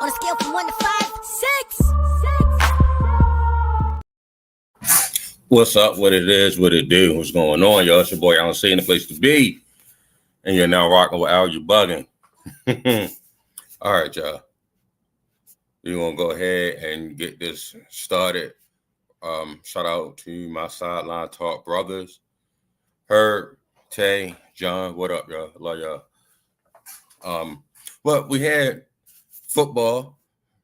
On a scale from 1 to 5, 6. What's up? What it is? What it do? What's going on, y'all? It's your boy Alan C, in the place to be, and you're now rocking with Al. You bugging? All right, y'all. We're gonna go ahead and get this started. Shout out to my sideline talk brothers, Herb, Tay, John. What up, y'all? Love y'all. Well, we had football,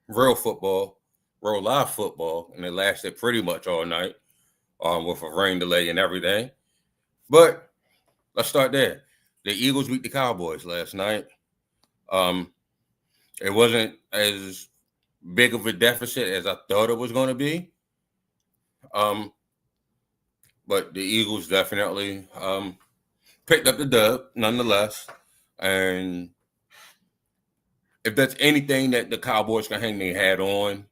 real live football, and it lasted pretty much all night. With a rain delay and everything. But let's start there. The Eagles beat the Cowboys last night. It wasn't as big of a deficit as I thought it was going to be. But the Eagles definitely picked up the dub nonetheless. And if that's anything that the Cowboys can hang their hat on,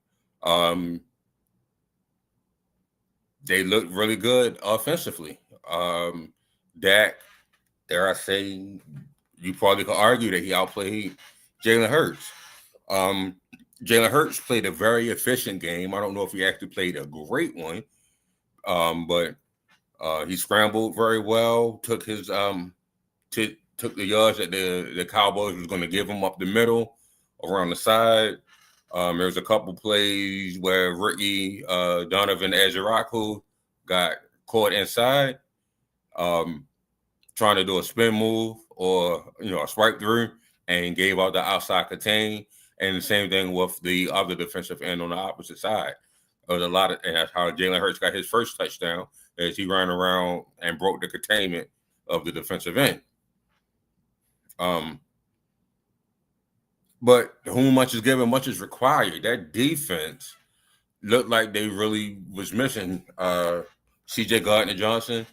they look really good offensively. Dak, dare I say, you probably could argue that he outplayed Jalen Hurts. Jalen Hurts played a very efficient game. I don't know if he actually played a great one, but he scrambled very well. Took his took the yards that the Cowboys was going to give him up the middle, around the side. There was a couple plays where Ricky Donovan Ezeraku got caught inside, trying to do a spin move or a swipe through, and gave out the outside contain. And the same thing with the other defensive end on the opposite side. There was a lot of, and that's how Jalen Hurts got his first touchdown, as he ran around and broke the containment of the defensive end. But whom much is given, much is required. That defense looked like they really was missing C.J. Gardner-Johnson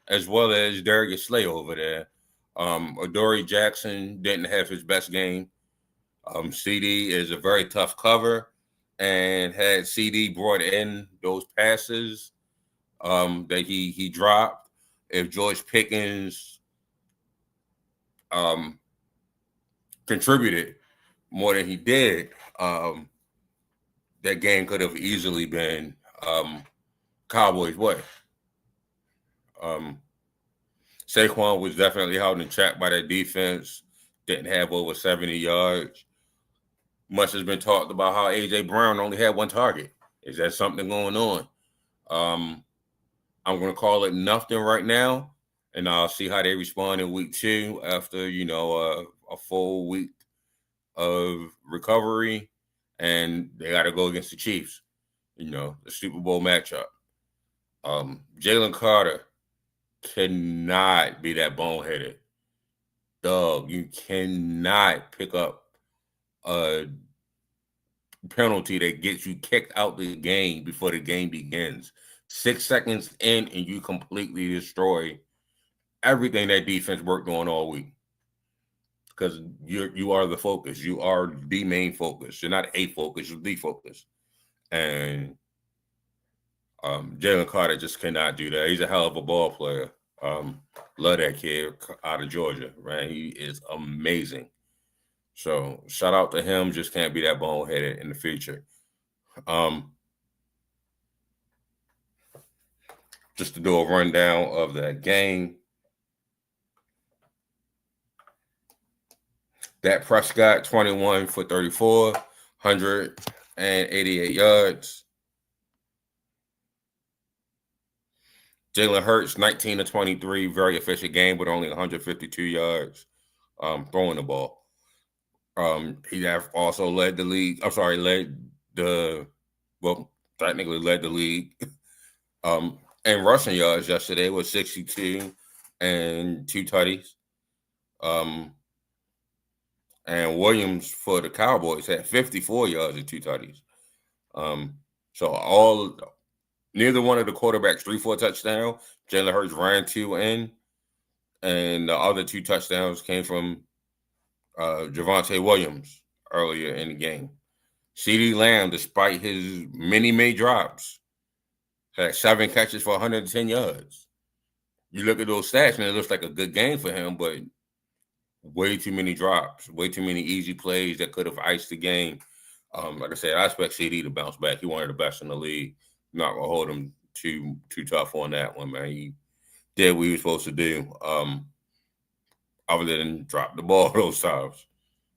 as well as Darius Slay over there. Adoree Jackson didn't have his best game. CD is a very tough cover, and had CD brought in those passes that he dropped, if George Pickens contributed more than he did, that game could have easily been Cowboys' way. Saquon was definitely held in check by that defense. Didn't have over 70 yards. Much has been talked about how A.J. Brown only had one target. Is that something going on? I'm going to call it nothing right now, and I'll see how they respond in week 2 after, a full week of recovery, and they got to go against the Chiefs, the Super Bowl matchup. Jalen Carter cannot be that boneheaded. Dog, you cannot pick up a penalty that gets you kicked out the game before the game begins. 6 seconds in, and you completely destroy everything that defense worked on all week. Because you are the focus. You are the main focus. You're not a focus. You're the focus. And Jalen Carter just cannot do that. He's a hell of a ball player. Love that kid out of Georgia, right? He is amazing. So shout out to him. Just can't be that boneheaded in the future. Just to do a rundown of that game. Dak Prescott, 21 for 34, 188 yards. Jalen Hurts, 19 to 23, very efficient game, but only 152 yards throwing the ball. He also led the league. Technically led the league. And rushing yards yesterday was 62 and 2 tutties. And Williams for the Cowboys had 54 yards and 2 tutties. So neither one of the quarterbacks threw for a touchdown. Jalen Hurts ran 2 in, and the other 2 touchdowns came from Javonte Williams earlier in the game. CeeDee Lamb, despite his many drops, had 7 catches for 110 yards. You look at those stats, and it looks like a good game for him, but way too many drops, way too many easy plays that could have iced the game. Like I said, I expect CD to bounce back. He one of the best in the league. Not gonna hold him too tough on that one, man. He did what he was supposed to do. Other than drop the ball those times,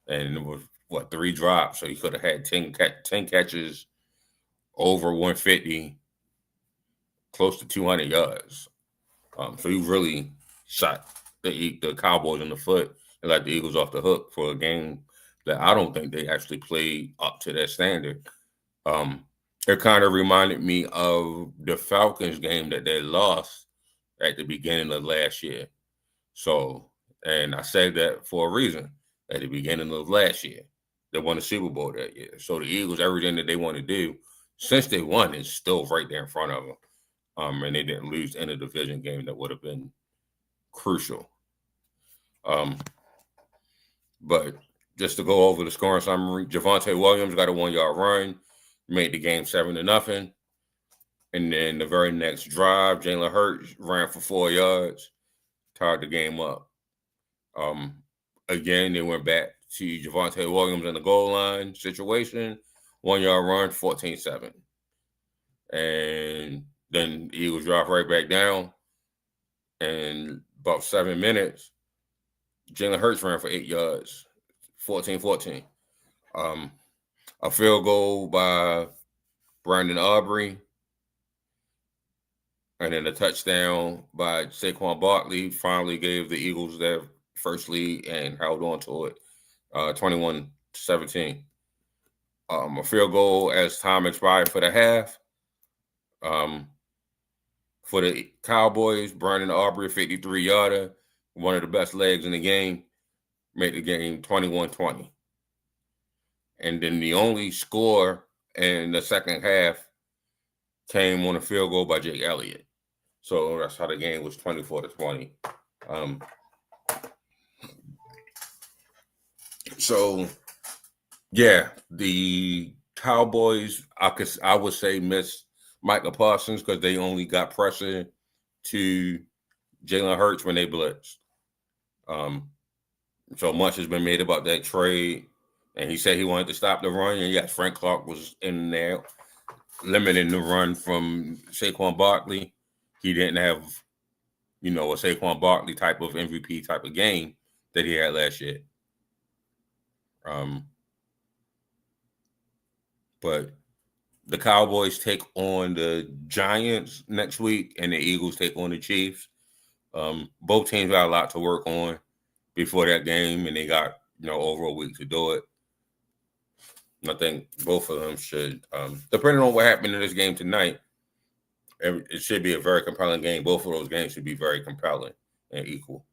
and it was what 3 drops, so he could have had 10 catches, over 150, close to 200 yards. So he really shot the Cowboys in the foot and let the Eagles off the hook for a game that I don't think they actually played up to that standard. Um, it kind of reminded me of the Falcons game that they lost at the beginning of last year. So, and I said that for a reason. At the beginning of last year, they won the Super Bowl that year. So the Eagles, everything that they want to do since they won is still right there in front of them. And they didn't lose in a division game that would have been crucial. But just to go over the scoring summary, Javonte Williams got a 1-yard run, made the game 7-0. And then the very next drive, Jalen Hurts ran for 4 yards, tied the game up. Again, they went back to Javonte Williams in the goal line situation, 1-yard run, 14-7. And then the Eagles dropped right back down. And about 7 minutes, Jalen Hurts ran for 8 yards, 14-14. A field goal by Brandon Aubrey, and then a touchdown by Saquon Barkley finally gave the Eagles their first lead and held on to it, 21-17. A field goal as time expired for the half. For the Cowboys, Brandon Aubrey, 53-yarder, one of the best legs in the game, made the game 21-20. And then the only score in the second half came on a field goal by Jake Elliott. So that's how the game was 24-20. So yeah, the Cowboys, I would say miss Micah Parsons because they only got pressure to Jalen Hurts when they blitzed. So much has been made about that trade, and he said he wanted to stop the run. And yes, Frank Clark was in there limiting the run from Saquon Barkley. He didn't have, a Saquon Barkley type of MVP type of game that he had last year. But the Cowboys take on the Giants next week, and the Eagles take on the Chiefs. Both teams got a lot to work on before that game, and they got over a week to do it. I think both of them should, depending on what happened in this game tonight, it should be a very compelling game. Both of those games should be very compelling and equal.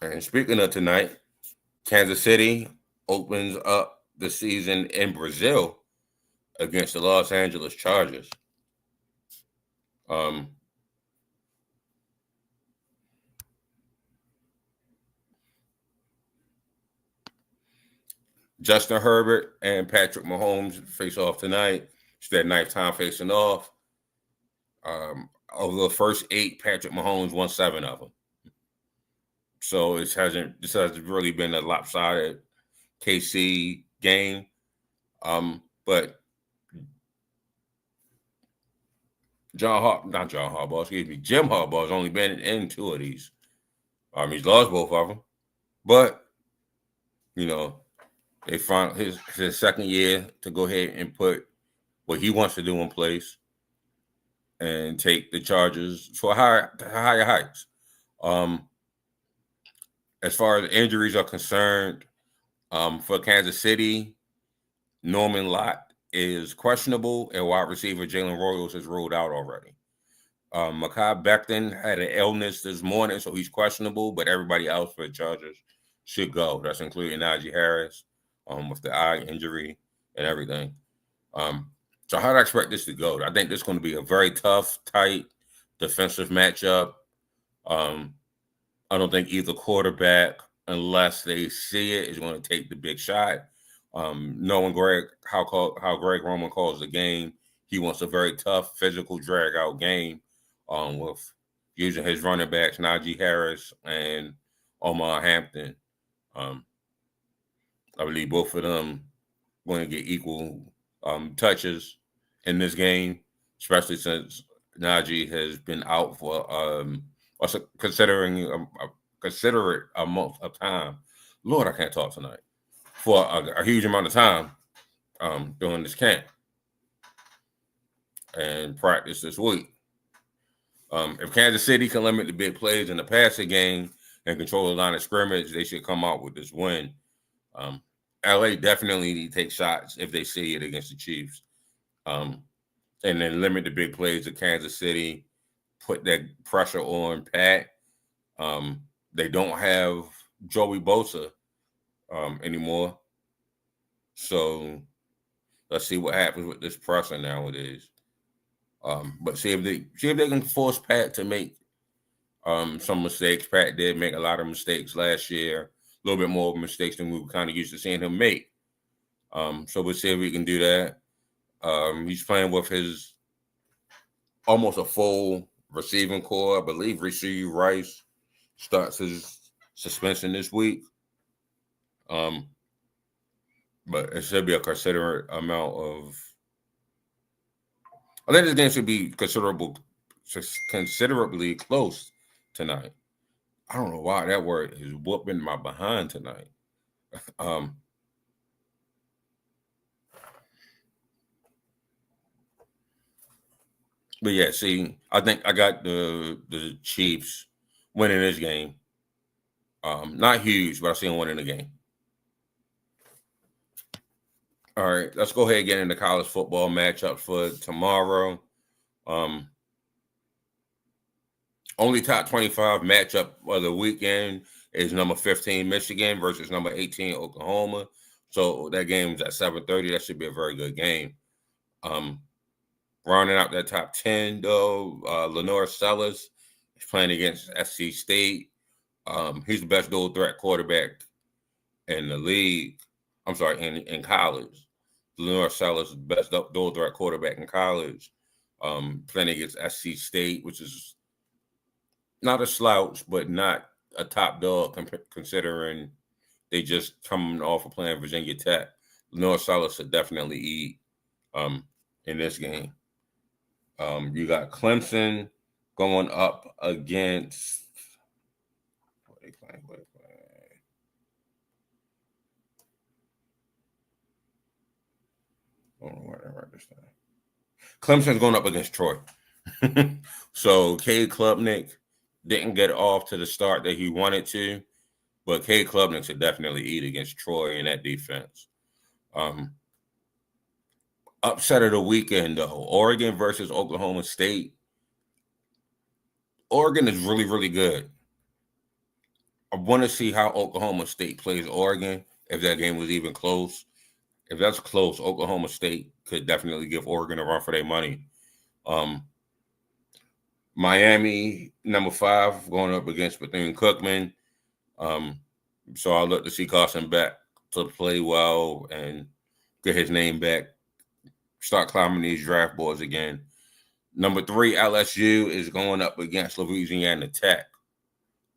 And speaking of tonight, Kansas City opens up the season in Brazil against the Los Angeles Chargers. Justin Herbert and Patrick Mahomes face off tonight. It's their ninth time facing off. Of the first 8, Patrick Mahomes won 7 of them. So this hasn't really been a lopsided KC game. But Jim Harbaugh's only been in 2 of these. He's lost both of them. But, they found his second year to go ahead and put what he wants to do in place and take the Chargers to higher heights. As far as injuries are concerned, for Kansas City, Norman Lott is questionable, and wide receiver Jalen Royals has ruled out already. Mekhi Becton had an illness this morning, so he's questionable, but everybody else for the Chargers should go. That's including Najee Harris with the eye injury and everything. So how do I expect this to go? I think this is going to be a very tough, tight defensive matchup. I don't think either quarterback, unless they see it, is going to take the big shot. Knowing how Greg Roman calls the game, he wants a very tough, physical, drag-out game with using his running backs, Najee Harris and Omar Hampton. I believe both of them going to get equal touches in this game, especially since Najee has been out for also considering consider it a month of time. Lord, I can't talk tonight for a huge amount of time during this camp and practice this week. If Kansas City can limit the big plays in the passing game and control the line of scrimmage, they should come out with this win. LA definitely need to take shots if they see it against the Chiefs. And then limit the big plays of Kansas City, put that pressure on Pat. They don't have Joey Bosa anymore. So let's see what happens with this pressure nowadays. But see if they can force Pat to make some mistakes. Pat did make a lot of mistakes last year, a little bit more mistakes than we were kind of used to seeing him make. So we'll see if we can do that. He's playing with his almost a full receiving core. I believe Rasheed Rice starts his suspension this week. But it should be a considerate amount of. I think this game should be considerably close tonight. I don't know why that word is whooping my behind tonight. But yeah, see, I think I got the Chiefs winning this game. Not huge, but I see them winning the game. All right, let's go ahead and get into college football matchup for tomorrow. Only top 25 matchup of the weekend is number 15 Michigan versus number 18 Oklahoma. So that game's at 7:30. That should be a very good game. Rounding out that top 10, though, Lenore Sellers is playing against SC State. He's the best dual threat quarterback in the league. I'm sorry, in college. Lenore Sellers is the best dual threat quarterback in college. Playing against SC State, which is not a slouch, but not a top dog considering they just coming off of playing Virginia Tech. Lenore Sellers should definitely eat in this game. You got Clemson going up against what they playing. I don't know where I write this down. Clemson's going up against Troy. So Cade Klubnik didn't get off to the start that he wanted to, but Cade Klubnik should definitely eat against Troy in that defense. Upset of the weekend, though. Oregon versus Oklahoma State. Oregon is really, really good. I want to see how Oklahoma State plays Oregon, if that game was even close. If that's close, Oklahoma State could definitely give Oregon a run for their money. Miami, number 5, going up against Bethune-Cookman. So I'll look to see Carson back to play well and get his name back, start climbing these draft boards again. Number 3, LSU is going up against Louisiana Tech.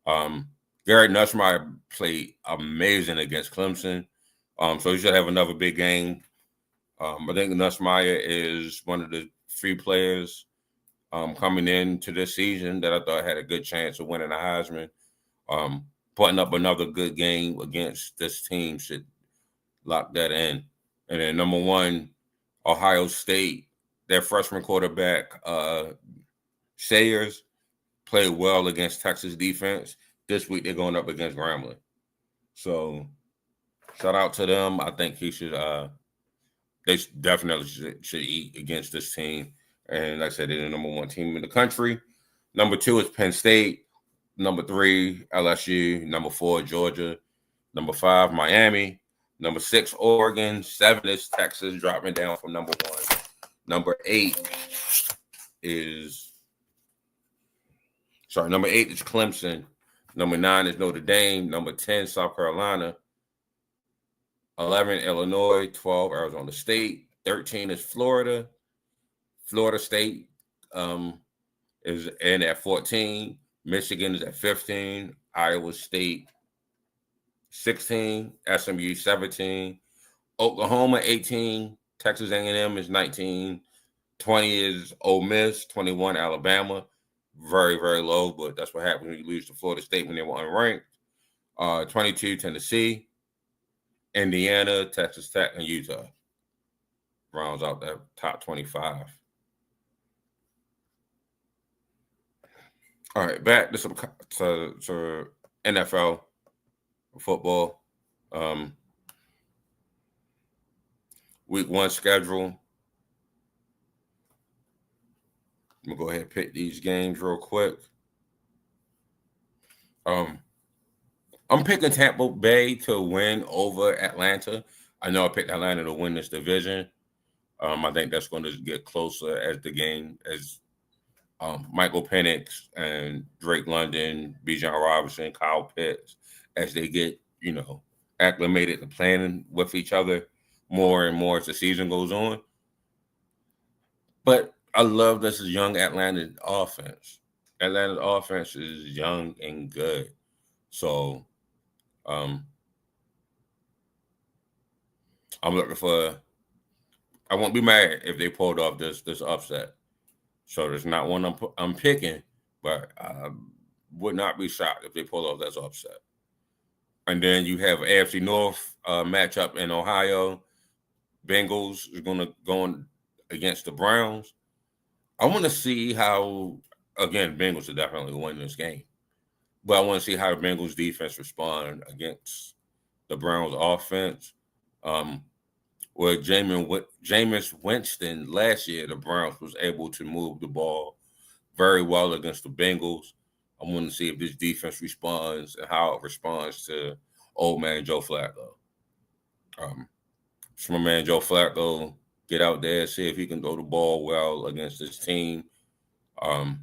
Garrett Nussmeier played amazing against Clemson. So he should have another big game. I think Nussmeier is one of the few players coming into this season that I thought had a good chance of winning the Heisman. Putting up another good game against this team should lock that in. And then number 1, Ohio State, their freshman quarterback, Sayers, played well against Texas defense. This week they're going up against Grambling. So shout out to them. I think he should they definitely should eat against this team. And like I said, they're the number 1 team in the country. Number 2 is Penn State. Number 3, LSU. Number 4, Georgia. Number 5, Miami. Number 6, Oregon. 7 is Texas, dropping down from number 1. Number 8 is Clemson. Number 9 is Notre Dame. Number 10, South Carolina. 11, Illinois. 12, Arizona State. 13 is Florida. Florida State is in at 14. Michigan is at 15. Iowa State 16, SMU 17, Oklahoma 18, Texas A&M is 19, 20 is Ole Miss, 21 Alabama, very, very low, but that's what happens when you lose to Florida State when they were unranked. 22 Tennessee, Indiana, Texas Tech, and Utah rounds out that top 25. All right, back to NFL football. Week 1 schedule. I'm gonna go ahead and pick these games real quick. I'm picking Tampa Bay to win over Atlanta. I know I picked Atlanta to win this division. I think that's going to get closer as the game, as Michael Penix and Drake London, Bijan Robinson, Kyle Pitts, as they get, acclimated to playing with each other more and more as the season goes on. But I love this young Atlanta offense. Atlanta's offense is young and good. So I'm looking for. I won't be mad if they pulled off this upset. So there's not one I'm picking, but I would not be shocked if they pull off this upset. And then you have AFC North matchup in Ohio. Bengals is going to go against the Browns. I want to see how, again, Bengals are definitely winning this game. But I want to see how the Bengals defense respond against the Browns offense. Where Jameis Winston last year, the Browns was able to move the ball very well against the Bengals. I want to see if this defense responds and how it responds to old man Joe Flacco. So my man Joe Flacco get out there, see if he can throw the ball well against this team. I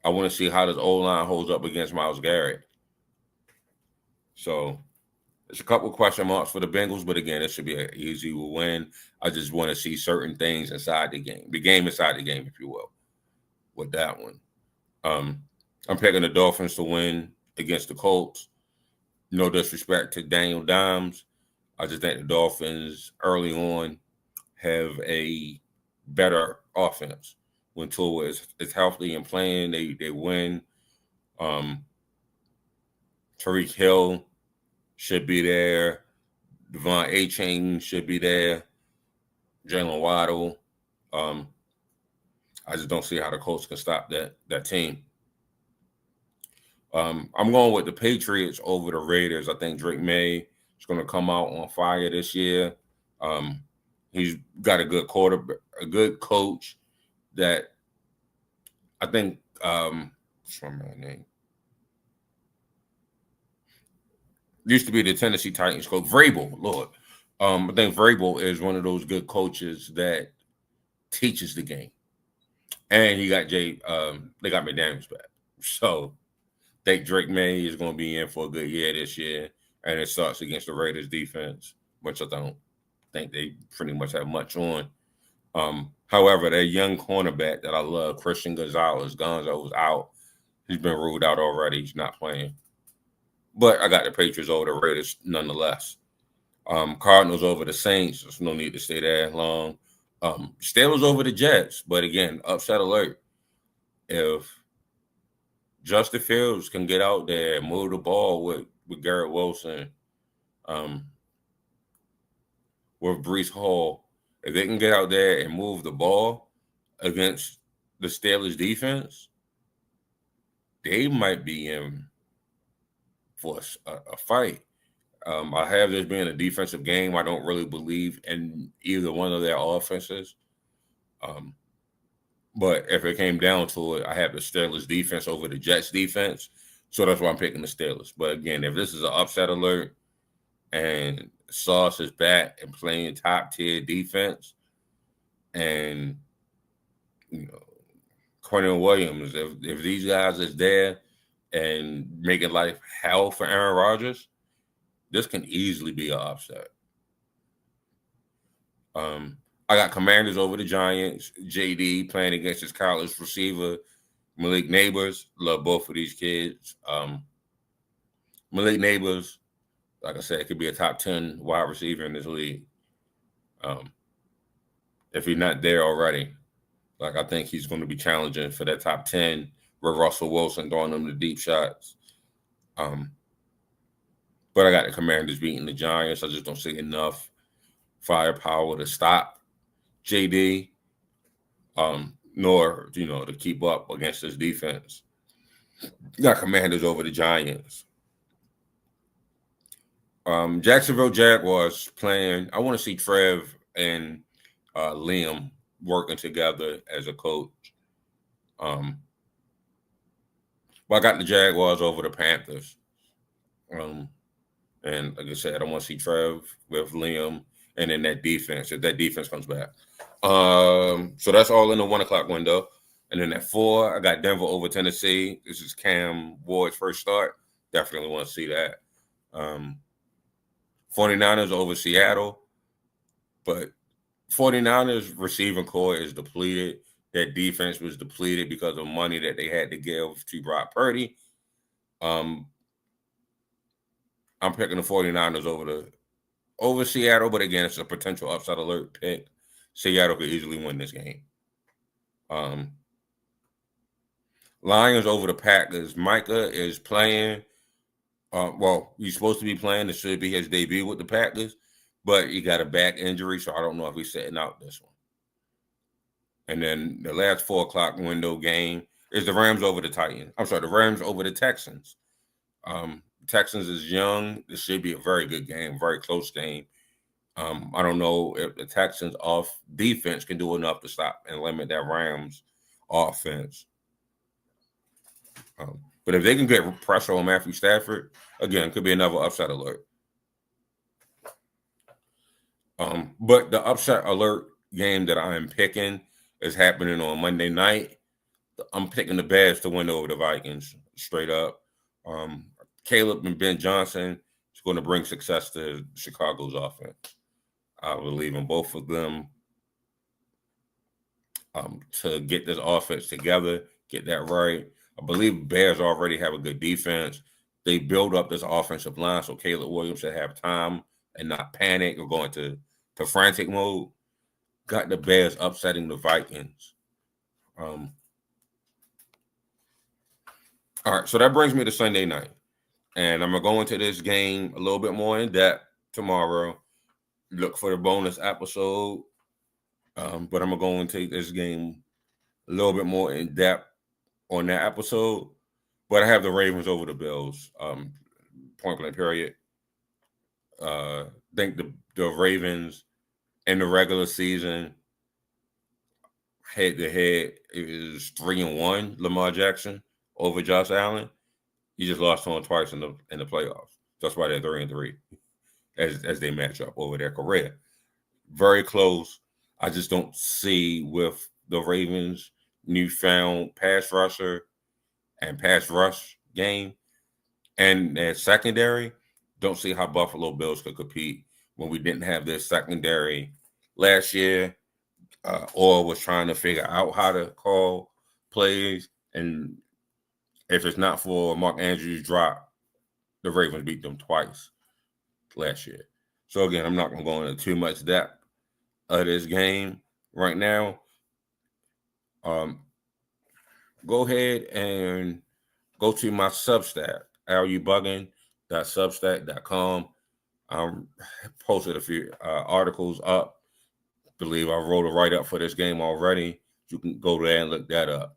want to see how this O-line holds up against Myles Garrett. So there's a couple of question marks for the Bengals, but again, it should be an easy win. I just want to see certain things inside the game inside the game, if you will, with that one. I'm picking the Dolphins to win against the Colts. No disrespect to Daniel Dimes. I just think the Dolphins early on have a better offense. When Tua is healthy and playing, they win. Tariq Hill should be there. Devon A-Chain should be there. Jalen Waddle. I just don't see how the Colts can stop that team. I'm going with the Patriots over the Raiders. I think Drake May is going to come out on fire this year. He's got a good quarterback, a good coach that I think what's my name? Used to be the Tennessee Titans coach, Vrabel, Lord. I think Vrabel is one of those good coaches that teaches the game. And he got they got McDaniels back. So I think Drake May is going to be in for a good year this year. And it starts against the Raiders defense, which I don't think they pretty much have much on. However, that young cornerback that I love, Christian Gonzalez, Gonzo's out. He's been ruled out already. He's not playing. But I got the Patriots over the Raiders nonetheless. Cardinals over the Saints. There's no need to stay there long. Steelers over the Jets. But again, upset alert. If Justin Fields can get out there and move the ball with Garrett Wilson, with Breece Hall, if they can get out there and move the ball against the Steelers defense, they might be in for a fight. I have this being a defensive game. I don't really believe in either one of their offenses. But if it came down to it, I have the Steelers defense over the Jets defense. So that's why I'm picking the Steelers. But again, if this is an upset alert and Sauce is back and playing top tier defense, and Quentin Williams, if these guys is there and making life hell for Aaron Rodgers, this can easily be an upset. I got Commanders over the Giants. JD playing against his college receiver, Malik Neighbors. Love both of these kids. Malik Neighbors, like I said, could be a top 10 wide receiver in this league. If he's not there already, like I think he's going to be challenging for that top 10 with Russell Wilson throwing them the deep shots. But I got the Commanders beating the Giants. I just don't see enough firepower to stop JD, nor to keep up against this defense. Got Commanders over the Giants. Jacksonville Jaguars playing. I want to see Trev and Liam working together as a coach. But I got the Jaguars over the Panthers. And like I said, I want to see Trev with Liam and then that defense, if that defense comes back. So that's all in the 1 o'clock window. And then at 4, I got Denver over Tennessee. This is Cam Ward's first start. Definitely want to see that. 49ers over Seattle. But 49ers receiving core is depleted. That defense was depleted because of money that they had to give to Brock Purdy. I'm picking the 49ers over Seattle, but again, it's a potential upside alert pick. Seattle could easily win this game. Lions over the Packers. Micah is playing. He's supposed to be playing. It should be his debut with the Packers, but he got a back injury, so I don't know if he's sitting out this one. And then the last 4 o'clock window game is the Rams over the Titans. I'm sorry, the Rams over the Texans. Texans is young. This should be a very good game, very close game. I don't know if the Texans off defense can do enough to stop and limit that Rams offense. But if they can get pressure on Matthew Stafford, again, could be another upset alert. But the upset alert game that I am picking is happening on Monday night. I'm picking the Bears to win over the Vikings, straight up. Caleb and Ben Johnson is going to bring success to Chicago's offense. I believe in both of them to get this offense together, get that right. I believe Bears already have a good defense. They build up this offensive line so Caleb Williams should have time and not panic or go into frantic mode. Got the Bears upsetting the Vikings. All right, so that brings me to Sunday night. And I'm going to go into this game a little bit more in depth tomorrow. Look for the bonus episode. But I'm going to go into this game a little bit more in depth on that episode. But I have the Ravens over the Bills. Point blank period. I think the Ravens in the regular season head to head is 3-1. Lamar Jackson over Josh Allen. He just lost to him twice in the playoffs. That's why they're 3-3 as they match up over their career. Very close. I just don't see with the Ravens' newfound pass rusher and pass rush game and their secondary. Don't see how Buffalo Bills could compete when we didn't have this secondary last year. Or was trying to figure out how to call plays, and if it's not for Mark Andrews' drop, the Ravens beat them twice last year. So again, I'm not going to go into too much depth of this game right now. Go ahead and go to my Substack, areyoubugin.substack.com. I posted a few articles up. I believe I wrote a write-up for this game already. You can go there and look that up.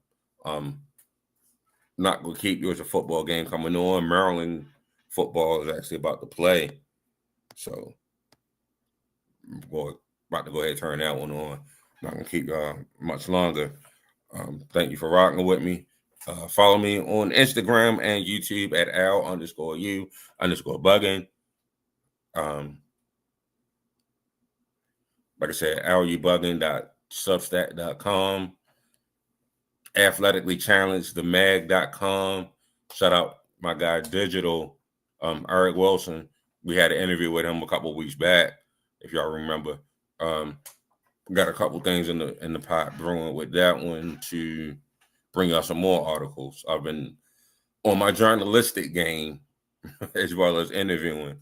Not going to keep you as a football game coming on. Maryland football is actually about to play. So I'm about to go ahead and turn that one on. Not going to keep y'all much longer. Thank you for rocking with me. Follow me on Instagram and YouTube at Al_U_bugging. Like I said, areyoubugin.substack.com. Athletically challenged, themag.com. Shout out my guy Digital, Eric Wilson. We had an interview with him a couple of weeks back, if y'all remember. Got a couple things in the pot brewing with that one to bring out some more articles. I've been on my journalistic game. as well as interviewing.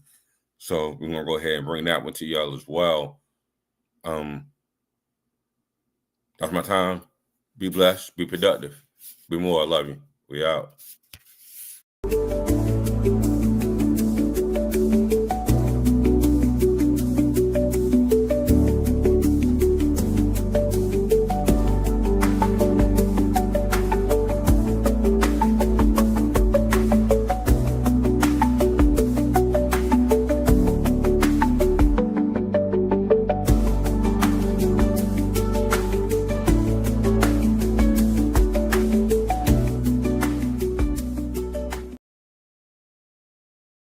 So we're gonna go ahead and bring that one to y'all as well. That's my time. Be blessed, be productive, be more. I love you. We out.